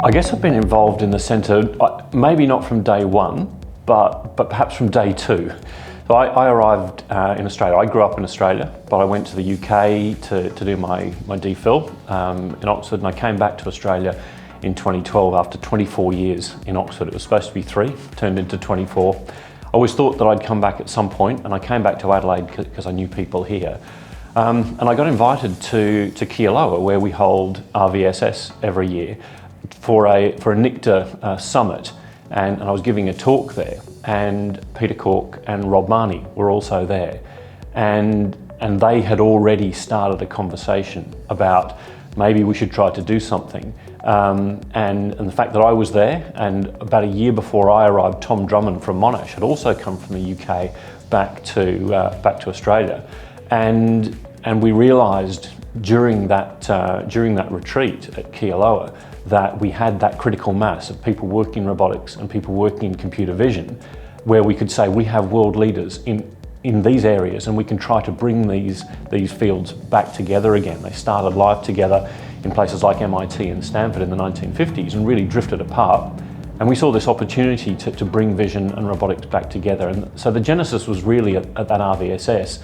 I guess I've been involved in the centre, maybe not from day one, but perhaps from day two. So I arrived in Australia. I grew up in Australia, but I went to the UK to do my DPhil in Oxford, and I came back to Australia in 2012 after 24 years in Oxford. It was supposed to be 3, turned into 24. I always thought that I'd come back at some point, and I came back to Adelaide because I knew people here. And I got invited to Kealoha, where we hold RVSS every year for a NICTA summit, and I was giving a talk there, and Peter Cork and Rob Marnie were also there, and they had already started a conversation about maybe we should try to do something. And the fact that I was there, and about a year before I arrived, Tom Drummond from Monash had also come from the UK back to Australia, and we realised during that retreat at Kealoha that we had that critical mass of people working in robotics and people working in computer vision, where we could say we have world leaders in these areas, and we can try to bring these fields back together again. They started life together in places like MIT and Stanford in the 1950s and really drifted apart. And we saw this opportunity to bring vision and robotics back together. And so the genesis was really at that RVSS.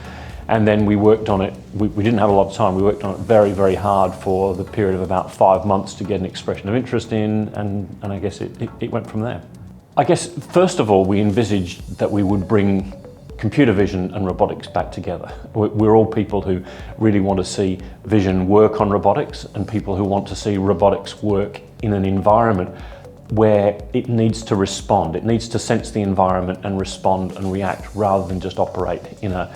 And then we worked on it. We didn't have a lot of time. We worked on it very, very hard for the period of about 5 months to get an expression of interest in, and I guess it went from there. I guess, first of all, we envisaged that we would bring computer vision and robotics back together. We're all people who really want to see vision work on robotics, and people who want to see robotics work in an environment where it needs to respond. It needs to sense the environment and respond and react, rather than just operate in a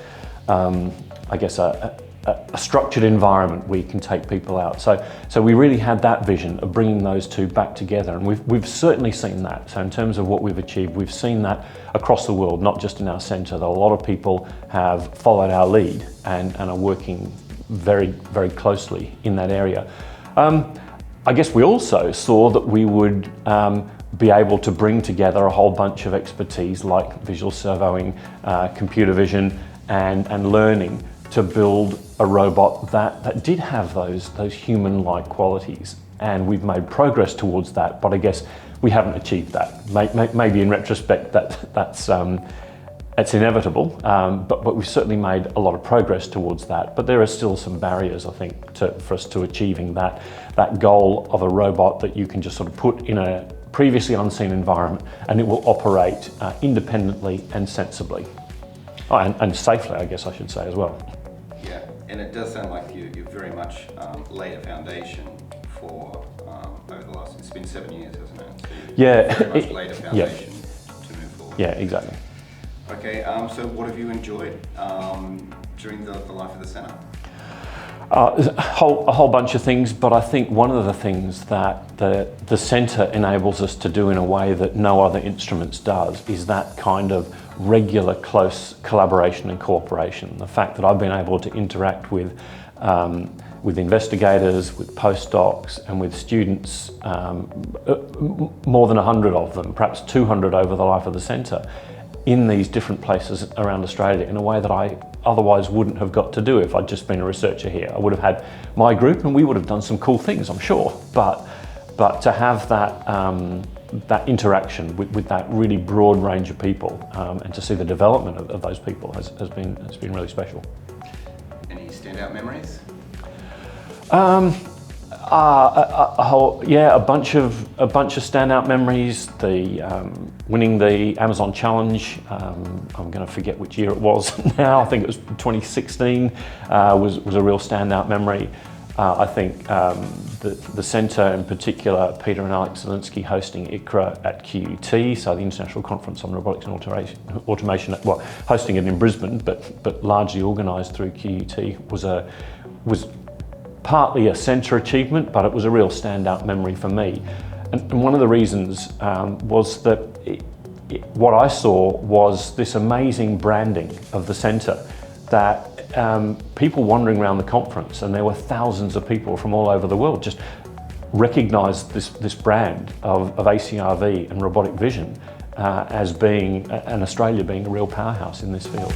structured environment where you can take people out. So we really had that vision of bringing those two back together, and we've certainly seen that. So in terms of what we've achieved, we've seen that across the world, not just in our centre, though a lot of people have followed our lead and are working very, very closely in that area. I guess we also saw that we would be able to bring together a whole bunch of expertise like visual servoing, computer vision, and learning to build a robot that did have those human-like qualities. And we've made progress towards that, but I guess we haven't achieved that. Maybe in retrospect that's inevitable, but we've certainly made a lot of progress towards that. But there are still some barriers, I think, for us to achieving that goal of a robot that you can just sort of put in a previously unseen environment and it will operate independently and sensibly. Oh, and safely, I guess I should say as well. Yeah, and it does sound like you've very much laid a foundation for over the last, it's been 7 years, hasn't it? So you've very much laid a foundation to move forward. Yeah, exactly. Okay, so what have you enjoyed during the life of the centre? A whole bunch of things, but I think one of the things that the centre enables us to do in a way that no other instruments does is that kind of regular close collaboration and cooperation. The fact that I've been able to interact with investigators, with postdocs and with students, more than 100 of them, perhaps 200 over the life of the centre, in these different places around Australia in a way that I otherwise wouldn't have got to do if I'd just been a researcher here. I would have had my group and we would have done some cool things, I'm sure, but to have that interaction with that really broad range of people and to see the development of those people has been really special. Any standout memories? A bunch of standout memories. Winning the Amazon Challenge. I'm going to forget which year it was now. I think it was 2016. Was a real standout memory. I think the centre in particular, Peter and Alex Zelinsky hosting ICRA at QUT, so the International Conference on Robotics and Automation, well, hosting it in Brisbane, but largely organised through QUT, was partly a centre achievement, but it was a real standout memory for me. And one of the reasons was that what I saw was this amazing branding of the centre, that people wandering around the conference, and there were thousands of people from all over the world, just recognised this brand of ACRV and robotic vision as being, and Australia being a real powerhouse in this field.